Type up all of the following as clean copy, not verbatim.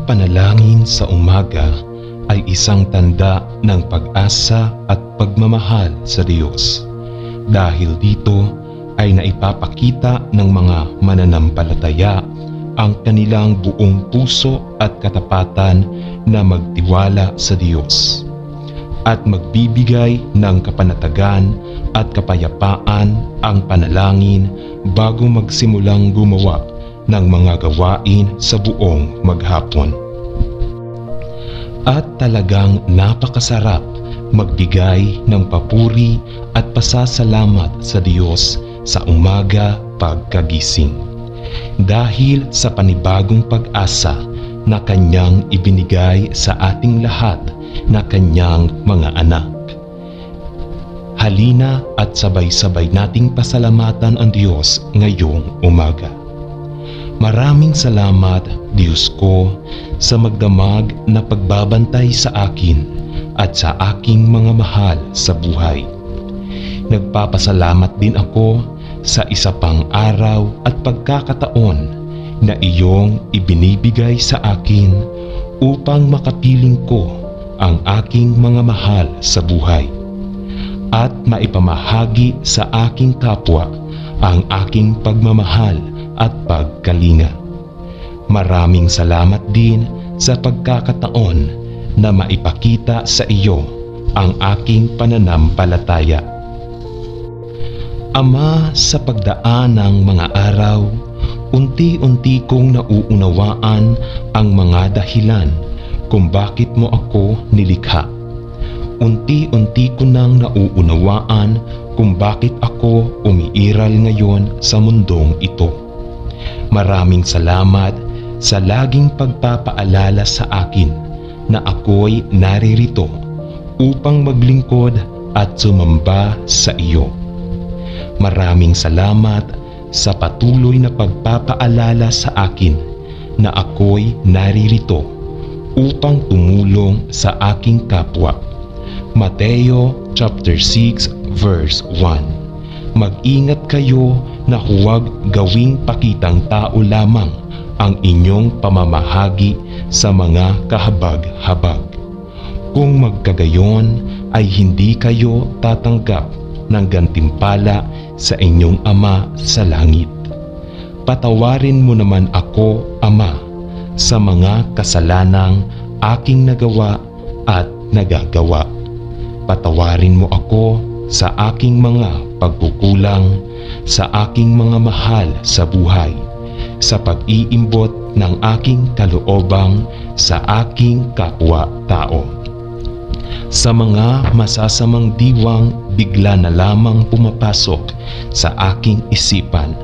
panalangin sa umaga ay isang tanda ng pag-asa at pagmamahal sa Diyos. Dahil dito ay naipapakita ng mga mananampalataya ang kanilang buong puso at katapatan na magtiwala sa Diyos at magbibigay ng kapanatagan at kapayapaan ang panalangin bago magsimulang gumawa ng mga gawain sa buong maghapon. At talagang napakasarap magbigay ng papuri at pasasalamat sa Diyos sa umaga pagkagising dahil sa panibagong pag-asa na Kanyang ibinigay sa ating lahat na Kanyang mga anak. Halina at sabay-sabay nating pasalamatan ang Diyos ngayong umaga. Maraming salamat, Diyos ko, sa magdamag na pagbabantay sa akin at sa aking mga mahal sa buhay. Nagpapasalamat din ako sa isa pang araw at pagkakataon na iyong ibinibigay sa akin upang makapiling ko ang aking mga mahal sa buhay at maipamahagi sa aking kapwa ang aking pagmamahal at pagkalinga. Maraming salamat din sa pagkakataon na maipakita sa iyo ang aking pananampalataya. Ama, sa pagdaan ng mga araw, unti-unti kong nauunawaan ang mga dahilan kung bakit mo ako nilikha. Unti-unti ko nang nauunawaan kung bakit ako umiiral ngayon sa mundong ito. Maraming salamat sa laging pagpapaalala sa akin na ako'y naririto upang maglingkod at sumamba sa iyo. Maraming salamat sa patuloy na pagpapaalala sa akin na ako'y naririto upang tumulong sa aking kapwa. Mateo chapter 6 verse 1. Mag-ingat kayo na huwag gawing pakitang tao lamang ang inyong pamamahagi sa mga kahabag-habag. Kung magkagayon ay hindi kayo tatanggap ng gantimpala sa inyong Ama sa langit. Patawarin mo naman ako, Ama, sa mga kasalanang aking nagawa at nagagawa. Patawarin mo ako sa aking mga pagkukulang, sa aking mga mahal sa buhay, sa pag-iimbot ng aking kaloobang sa aking kapwa-tao. Sa mga masasamang diwang bigla na lamang pumapasok sa aking isipan,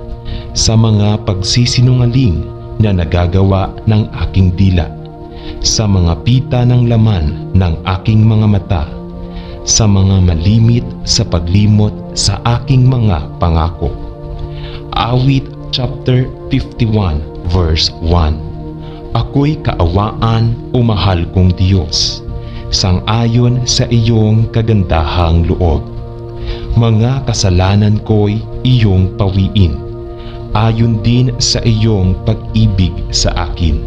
sa mga pagsisinungaling na nagagawa ng aking dila, sa mga pita ng laman ng aking mga mata, sa mga malimit sa paglimot sa aking mga pangako. Awit chapter 51 verse 1. Ako'y kaawaan o mahal kong Diyos, sang-ayon sa iyong kagandahang loob. Mga kasalanan ko'y iyong pawiin, ayon din sa iyong pag-ibig sa akin.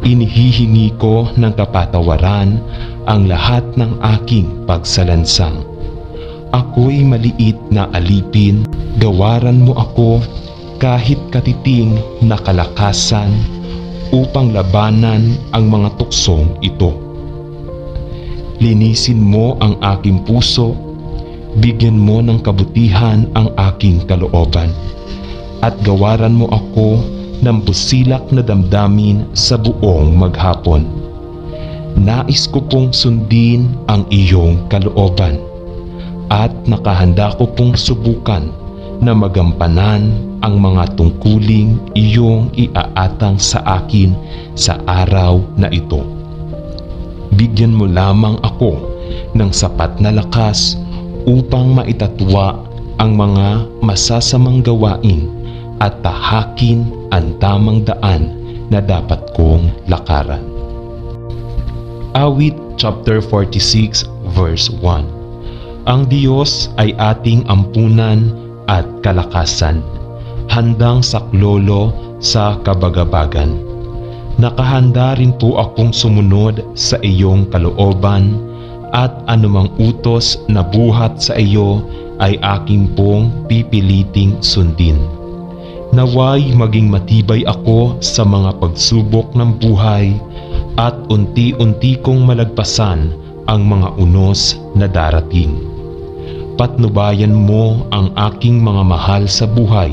Inihihingi ko ng kapatawaran ang lahat ng aking pagsalansang. Ako'y maliit na alipin, gawaran mo ako kahit katiting na kalakasan upang labanan ang mga tuksong ito. Linisin mo ang aking puso, bigyan mo ng kabutihan ang aking kalooban, at gawaran mo ako ng busilak na damdamin sa buong maghapon. Nais ko pong sundin ang iyong kalooban at nakahanda ko pong subukan na magampanan ang mga tungkuling iyong iaatang sa akin sa araw na ito. Bigyan mo lamang ako ng sapat na lakas upang maitatwa ang mga masasamang gawain at tahakin ang tamang daan na dapat kong lakaran. Awit chapter 46 verse 1. Ang Diyos ay ating ampunan at kalakasan, handang saklolo sa kabagabagan. nakahanda rin po akong sumunod sa iyong kalooban at anumang utos na buhat sa iyo ay aking pong pipiliting sundin. Naway maging matibay ako sa mga pagsubok ng buhay at unti-unti kong malagpasan ang mga unos na darating. Patnubayan mo ang aking mga mahal sa buhay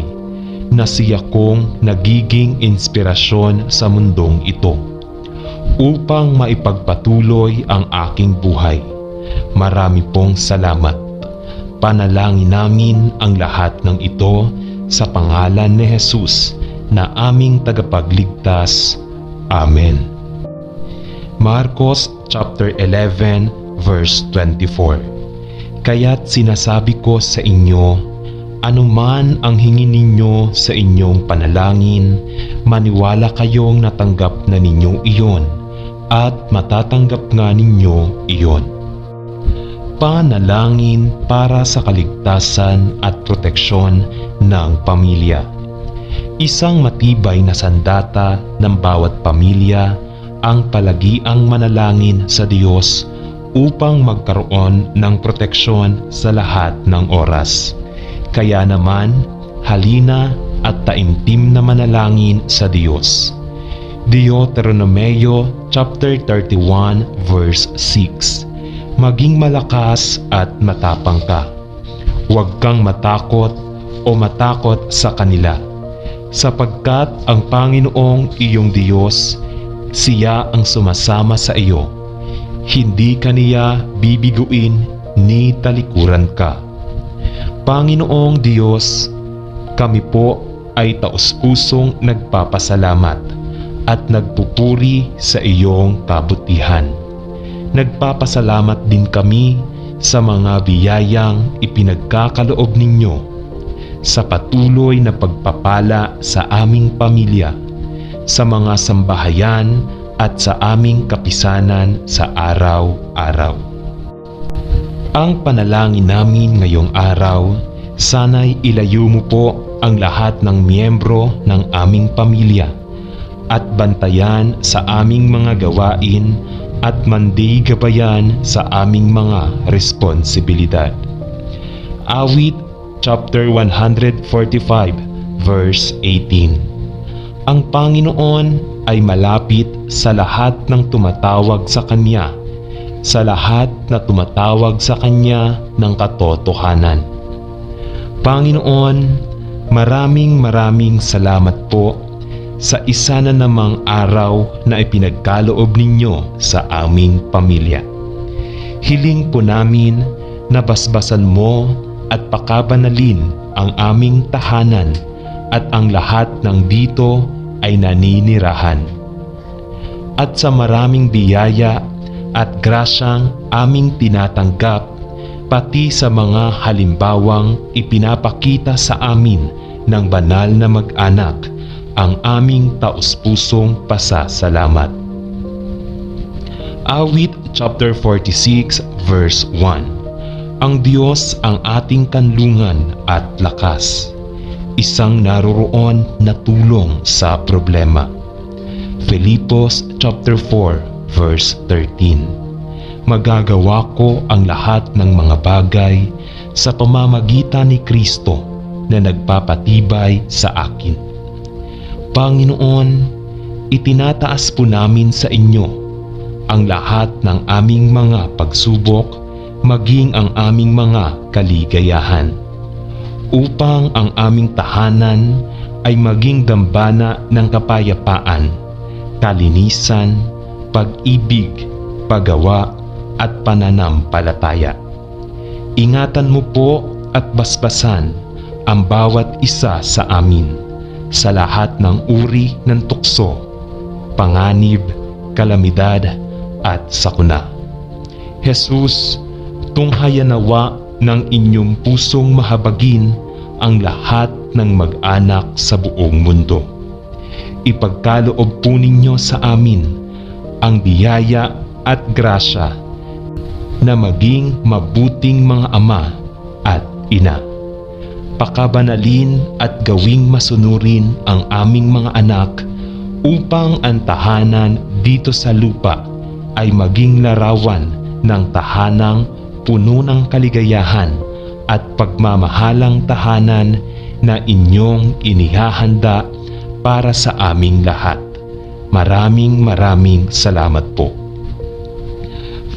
na siya kong nagiging inspirasyon sa mundong ito upang maipagpatuloy ang aking buhay. Marami pong salamat. Panalangin namin ang lahat ng ito sa pangalan ni Jesus na aming tagapagligtas. Amen. Marcos chapter 11 verse 24. Kaya't sinasabi ko sa inyo, anuman ang hingin ninyo sa inyong panalangin, maniwala kayong natanggap na ninyo iyon at matatanggap nga ninyo iyon. Panalangin para sa kaligtasan at proteksyon ng pamilya. Isang matibay na sandata ng bawat pamilya ang palagiang manalangin sa Diyos upang magkaroon ng proteksyon sa lahat ng oras. Kaya naman, halina at taimtim na manalangin sa Diyos. Deuteronomio chapter 31 verse 6. Maging malakas at matapang ka. Huwag kang matakot o matakot sa kanila, sapagkat ang Panginoong iyong Diyos, siya ang sumasama sa iyo. Hindi kaniya bibiguin ni talikuran ka. Panginoong Diyos, kami po ay taus-pusong nagpapasalamat at nagpupuri sa iyong kabutihan. Nagpapasalamat din kami sa mga biyayang ipinagkakaloob ninyo sa patuloy na pagpapala sa aming pamilya, sa mga sambahayan at sa aming kapisanan sa araw-araw. Ang panalangin namin ngayong araw, sana'y ilayo mo po ang lahat ng miyembro ng aming pamilya at bantayan sa aming mga gawain at mandigabayan sa aming mga responsibilidad. Awit chapter 145 verse 18. Ang Panginoon ay malapit sa lahat ng tumatawag sa Kanya, sa lahat na tumatawag sa Kanya ng katotohanan. Panginoon, maraming salamat po sa isa na namang araw na ipinagkaloob ninyo sa aming pamilya. Hiling po namin na basbasan mo at pakabanalin ang aming tahanan at ang lahat ng dito ay naninirahan. At sa maraming biyaya at grasyang aming tinatanggap, pati sa mga halimbawang ipinapakita sa amin ng banal na mag-anak, ang aming taus-pusong pasasalamat. Awit chapter 46 verse 1. Ang Diyos ang ating kanlungan at lakas, isang naroroon na tulong sa problema. Filipos chapter 4 verse 13. Magagawa ko ang lahat ng mga bagay sa pamamagitan ni Kristo na nagpapatibay sa akin. Panginoon, itinataas po namin sa inyo ang lahat ng aming mga pagsubok, maging ang aming mga kaligayahan, upang ang aming tahanan ay maging dambana ng kapayapaan, kalinisan, pag-ibig, paggawa at pananampalataya. Ingatan mo po at basbasan ang bawat isa sa amin sa lahat ng uri ng tukso, panganib, kalamidad at sakuna. Jesus, tunghayan nawa ng inyong pusong mahabagin ang lahat ng mag-anak sa buong mundo. Ipagkaloob po ninyo sa amin ang biyaya at grasya na maging mabuting mga ama at ina. Pakabanalin at gawing masunurin ang aming mga anak upang ang tahanan dito sa lupa ay maging larawan ng tahanang puno ng kaligayahan at pagmamahalang tahanan na inyong inihahanda para sa aming lahat. Maraming salamat po.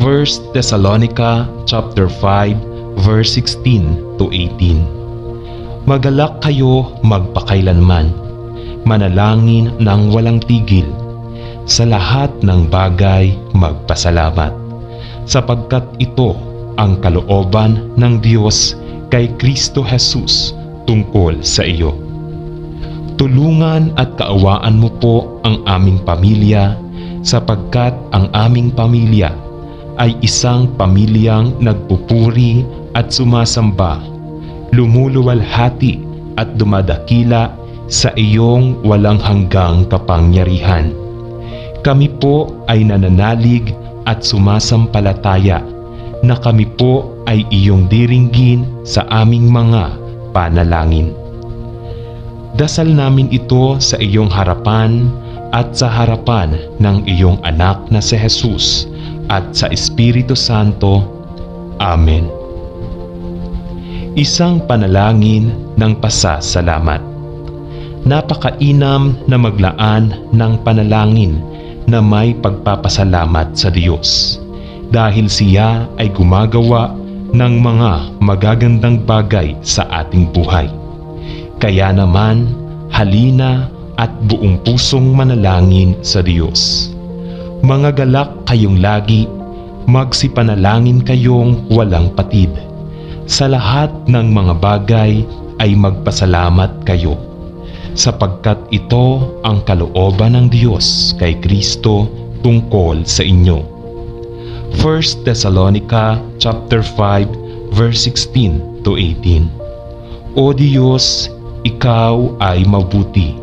1 Thessalonica chapter 5 verse 16 to 18. Magalak kayo magpakailanman, manalangin ng walang tigil, sa lahat ng bagay magpasalamat, sapagkat ito ang kalooban ng Diyos kay Kristo Jesus tungkol sa iyo. Tulungan at kaawaan mo po ang aming pamilya, sapagkat ang aming pamilya ay isang pamilyang nagpupuri at sumasamba, lumuluwalhati at dumadakila sa iyong walang hanggang kapangyarihan. Kami po ay nananalig at sumasampalataya na kami po ay iyong diringgin sa aming mga panalangin. Dasal namin ito sa iyong harapan at sa harapan ng iyong anak na si Jesus at sa Espiritu Santo. Amen. Isang panalangin ng pasasalamat. Napakainam na maglaan ng panalangin na may pagpapasalamat sa Diyos, dahil siya ay gumagawa ng mga magagandang bagay sa ating buhay. Kaya naman, halina at buong pusong manalangin sa Diyos. Mga galak kayong lagi, magsipanalangin kayong walang patid. Sa lahat ng mga bagay ay magpasalamat kayo, sapagkat ito ang kalooban ng Diyos kay Kristo tungkol sa inyo. 1 Thessalonica chapter 5 verse 16 to 18. O Diyos, ikaw ay mabuti,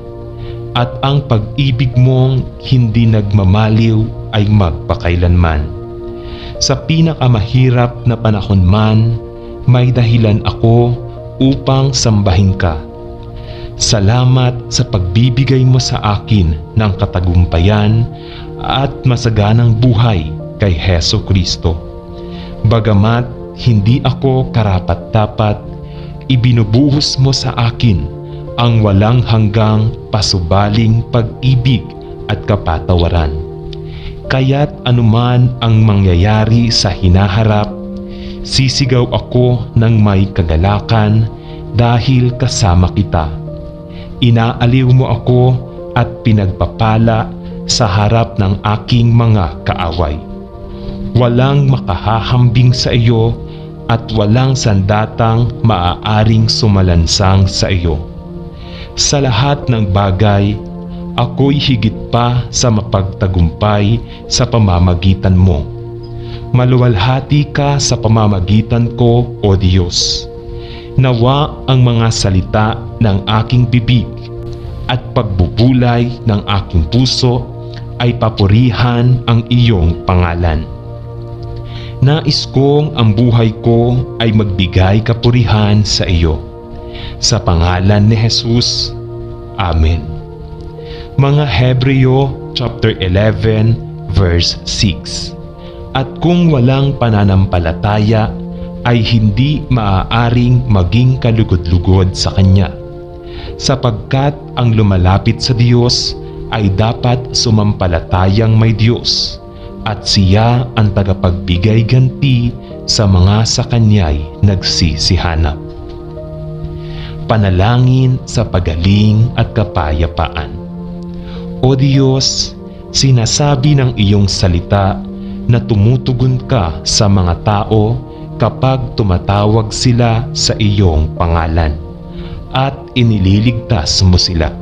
at ang pag-ibig mong hindi nagmamaliw ay magpakailanman. Sa pinakamahirap na panahon man, may dahilan ako upang sambahin ka. Salamat sa pagbibigay mo sa akin ng katagumpayan at masaganang buhay kay Heso Kristo. Bagamat hindi ako karapat-dapat, ibinubuhos mo sa akin ang walang hanggang pasubaling pag-ibig at kapatawaran. Kaya't anuman ang mangyayari sa hinaharap, sisigaw ako ng may kagalakan dahil kasama kita. Inaaliw mo ako at pinagpapala sa harap ng aking mga kaaway. Walang makahahambing sa iyo at walang sandatang maaaring sumalansang sa iyo. Sa lahat ng bagay, ako'y higit pa sa mapagtagumpay sa pamamagitan mo. Maluwalhati ka sa pamamagitan ko, O Diyos. Nawa ang mga salita ng aking bibig at pagbubulay ng aking puso ay papurihan ang iyong pangalan. Nais kong ang buhay ko ay magbigay kapurihan sa iyo. Sa pangalan ni Jesus. Amen. Mga Hebreo chapter 11 verse 6. At kung walang pananampalataya, ay hindi maaaring maging kalugod-lugod sa Kanya, sapagkat ang lumalapit sa Diyos ay dapat sumampalatayang may Diyos, at siya ang tagapagbigay ganti sa mga sa Kanya'y nagsisihanap. Panalangin sa pagaling at kapayapaan. O Diyos, sinasabi ng iyong salita na tumutugon ka sa mga tao kapag tumatawag sila sa iyong pangalan at inililigtas mo sila.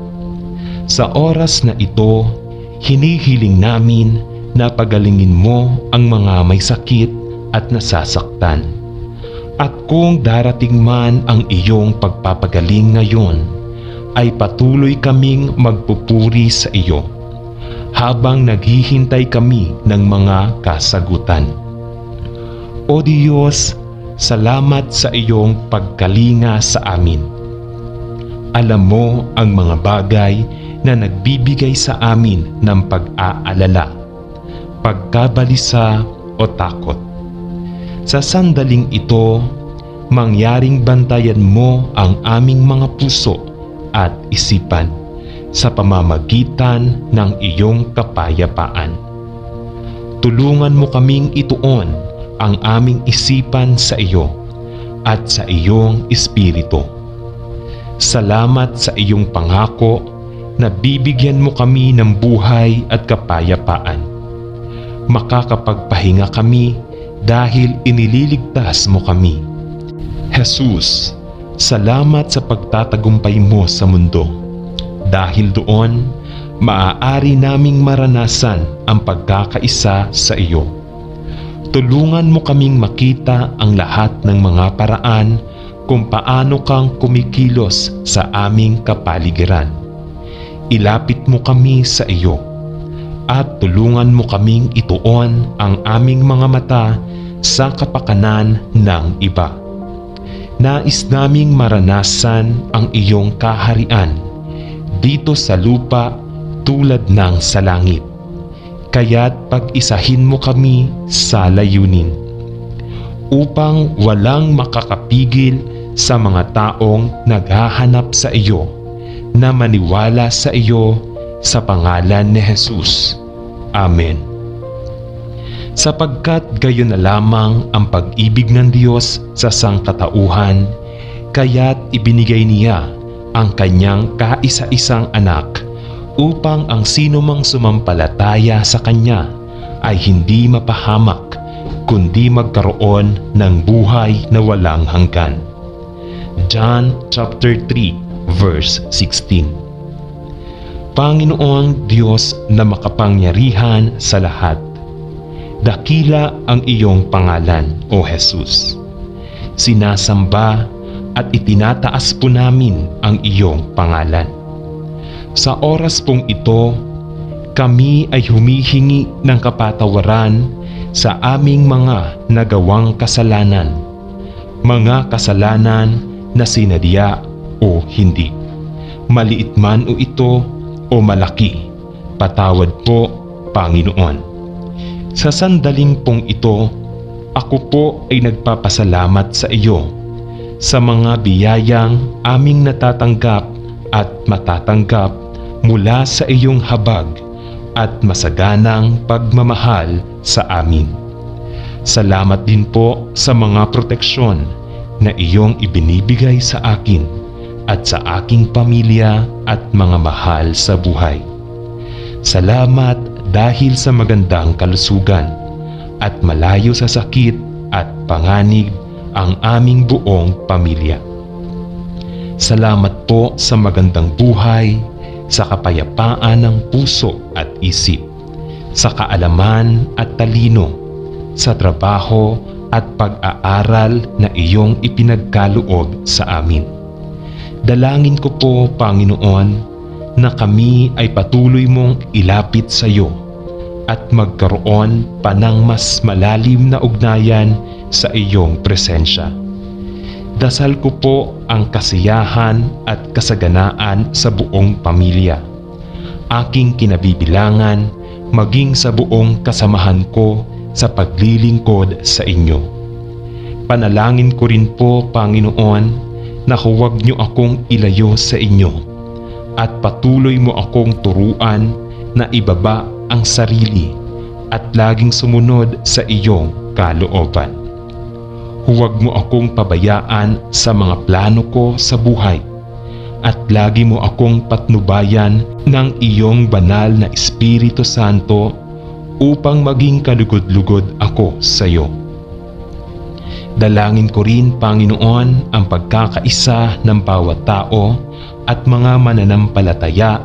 Sa oras na ito, hinihiling namin na pagalingin mo ang mga may sakit at nasasaktan. At kung darating man ang iyong pagpapagaling ngayon, ay patuloy kaming magpupuri sa iyo habang naghihintay kami ng mga kasagutan. O Diyos, salamat sa iyong pagkalinga sa amin. Alam mo ang mga bagay na nagbibigay sa amin ng pag-aalala, pagkabalisa o takot. Sa sandaling ito, mangyaring bantayan mo ang aming mga puso at isipan sa pamamagitan ng iyong kapayapaan. Tulungan mo kaming ituon ang aming isipan sa iyo at sa iyong espiritu. Salamat sa iyong pangako na bibigyan mo kami ng buhay at kapayapaan. Makakapagpahinga kami dahil inililigtas mo kami. Jesus, salamat sa pagtatagumpay mo sa mundo. Dahil doon, maaari naming maranasan ang pagkakaisa sa iyo. Tulungan mo kaming makita ang lahat ng mga paraan kung paano kang kumikilos sa aming kapaligiran. Ilapit mo kami sa iyo at tulungan mo kaming ituon ang aming mga mata sa kapakanan ng iba. Nais naming maranasan ang iyong kaharian dito sa lupa tulad ng sa langit. Kaya't pag-isahin mo kami sa layunin upang walang makakapigil sa mga taong naghahanap sa iyo na maniwala sa iyo sa pangalan ni Jesus. Amen. Sapagkat gayon na lamang ang pag-ibig ng Diyos sa sangkatauhan, kaya't ibinigay niya ang kanyang kaisa-isang anak upang ang sinumang sumampalataya sa kanya ay hindi mapahamak kundi magkaroon ng buhay na walang hanggan. John chapter 3 verse 16. Panginoong Diyos na makapangyarihan sa lahat, dakila ang iyong pangalan, O Jesus. Sinasamba at itinataas po namin ang iyong pangalan. Sa oras pong ito, kami ay humihingi ng kapatawaran sa aming mga nagawang kasalanan, mga kasalanan na sinadya o hindi. Maliit man o ito o malaki, patawad po, Panginoon. Sa sandaling pong ito, ako po ay nagpapasalamat sa iyo sa mga biyayang aming natatanggap at matatanggap mula sa iyong habag at masaganang pagmamahal sa amin. Salamat din po sa mga proteksyon na iyong ibinibigay sa akin at sa aking pamilya at mga mahal sa buhay. Salamat dahil sa magandang kalusugan at malayo sa sakit at panganib ang aming buong pamilya. Salamat po sa magandang buhay, sa kapayapaan ng puso at isip, sa kaalaman at talino, sa trabaho at pag-aaral na iyong ipinagkaloob sa amin. Dalangin ko po, Panginoon, na kami ay patuloy mong ilapit sa iyo at magkaroon pa ng mas malalim na ugnayan sa iyong presensya. Dasal ko po ang kasiyahan at kasaganaan sa buong pamilya, aking kinabibilangan maging sa buong kasamahan ko sa paglilingkod sa inyo. Panalangin ko rin po, Panginoon, na huwag niyo akong ilayo sa inyo at patuloy mo akong turuan na ibaba ang sarili at laging sumunod sa iyong kalooban. Huwag mo akong pabayaan sa mga plano ko sa buhay at lagi mo akong patnubayan ng iyong banal na Espiritu Santo upang maging kalugod-lugod ako sa iyo. Dalangin ko rin, Panginoon, ang pagkakaisa ng bawat tao at mga mananampalataya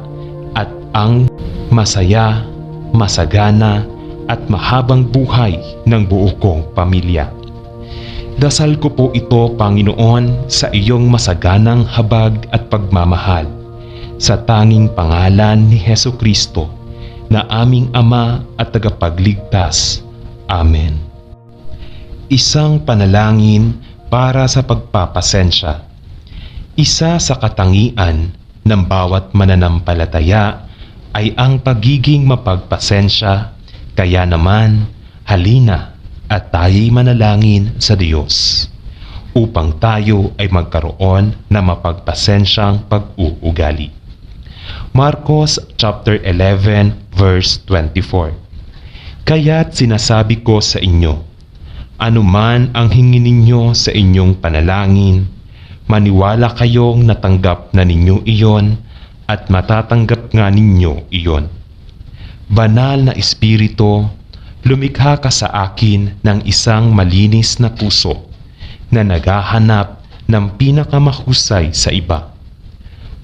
at ang masaya, masagana at mahabang buhay ng buo kong pamilya. Dasal ko po ito, Panginoon, sa iyong masaganang habag at pagmamahal, sa tanging pangalan ni Hesukristo, na aming Ama at Tagapagligtas. Amen. Isang panalangin para sa pagpapasensya. Isa sa katangian ng bawat mananampalataya ay ang pagiging mapagpasensya, kaya naman halina at tayo'y manalangin sa Diyos upang tayo ay magkaroon ng mapagpasensyang pag-uugali. Marcos chapter 11 verse 24. Kaya't sinasabi ko sa inyo, anuman ang hingin ninyo sa inyong panalangin, maniwala kayong natanggap na ninyo iyon at matatanggap nga ninyo iyon. Banal na Espiritu, lumikha ka sa akin ng isang malinis na puso na naghahanap ng pinakamahusay sa iba.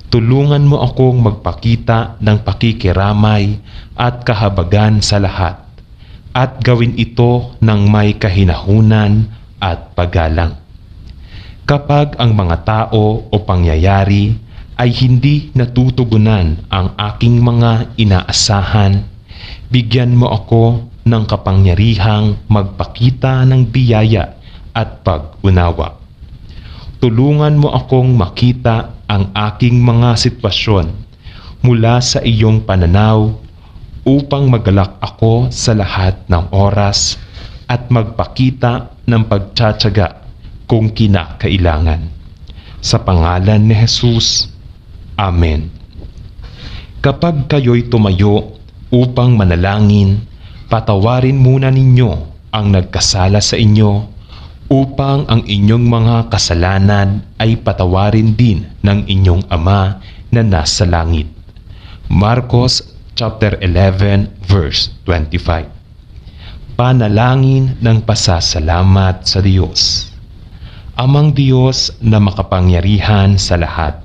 Tulungan mo akong magpakita ng pakikiramay at kahabagan sa lahat at gawin ito ng may kahinahunan at paggalang. Kapag ang mga tao o pangyayari ay hindi natutugunan ang aking mga inaasahan, bigyan mo ako ng kapangyarihang magpakita ng biyaya at pag-unawa. Tulungan mo akong makita ang aking mga sitwasyon mula sa iyong pananaw upang magalak ako sa lahat ng oras at magpakita ng pagtsatsaga kung kinakailangan. Sa pangalan ni Jesus, Amen. Kapag kayo'y tumayo upang manalangin, patawarin muna ninyo ang nagkasala sa inyo upang ang inyong mga kasalanan ay patawarin din ng inyong Ama na nasa langit. Marcos chapter 11 verse 25. Panalangin ng pasasalamat sa Diyos. Amang Diyos na makapangyarihan sa lahat,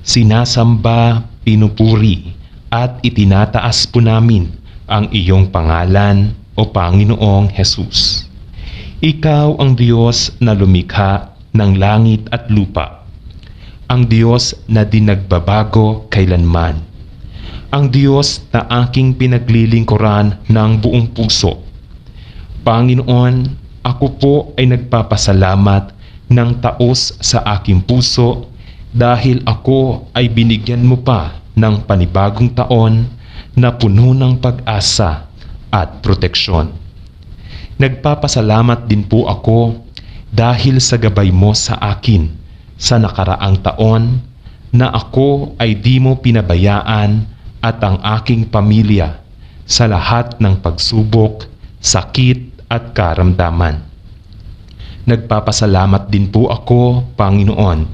sinasamba, pinupuri at itinataas po namin ang iyong pangalan o Panginoong Jesus. Ikaw ang Diyos na lumikha ng langit at lupa, ang Diyos na di nagbabago kailanman, ang Diyos na aking pinaglilingkuran ng buong puso. Panginoon, ako po ay nagpapasalamat ng taos sa aking puso dahil ako ay binigyan mo pa ng panibagong taon na puno ng pag-asa at proteksyon. Nagpapasalamat din po ako dahil sa gabay mo sa akin sa nakaraang taon na ako ay di mo pinabayaan at ang aking pamilya sa lahat ng pagsubok, sakit at karamdaman. Nagpapasalamat din po ako, Panginoon,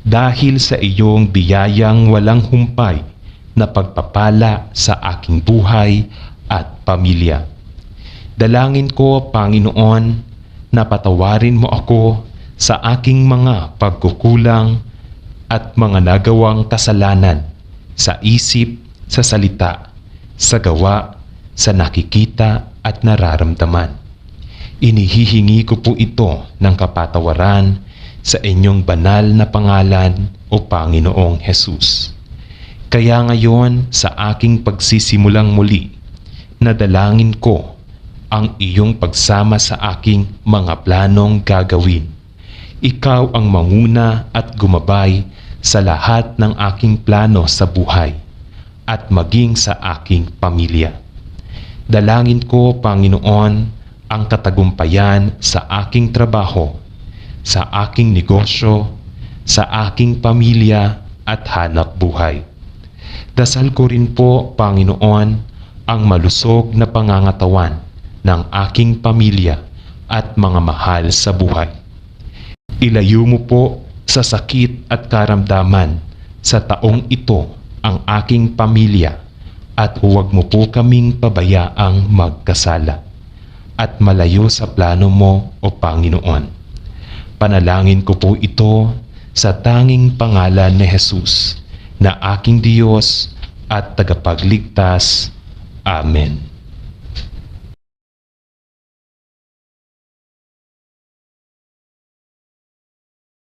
dahil sa iyong biyayang walang humpay na pagpapala sa aking buhay at pamilya. Dalangin ko, Panginoon, na patawarin mo ako sa aking mga pagkukulang at mga nagawang kasalanan sa isip, sa salita, sa gawa, sa nakikita at nararamdaman. Inihihingi ko po ito ng kapatawaran sa inyong banal na pangalan o Panginoong Jesus. Kaya ngayon sa aking pagsisimulang muli, nadalangin ko ang iyong pagsama sa aking mga planong gagawin. Ikaw ang manguna at gumabay sa lahat ng aking plano sa buhay at maging sa aking pamilya. Dalangin ko, Panginoon, ang katagumpayan sa aking trabaho, sa aking negosyo, sa aking pamilya at hanap buhay. Dasal ko rin po, Panginoon, ang malusog na pangangatawan ng aking pamilya at mga mahal sa buhay. Ilayo mo po sa sakit at karamdaman sa taong ito ang aking pamilya at huwag mo po kaming pabayaang magkasala at malayo sa plano mo o Panginoon. Panalangin ko po ito sa tanging pangalan ni Jesus na aking Diyos at tagapagligtas. Amen.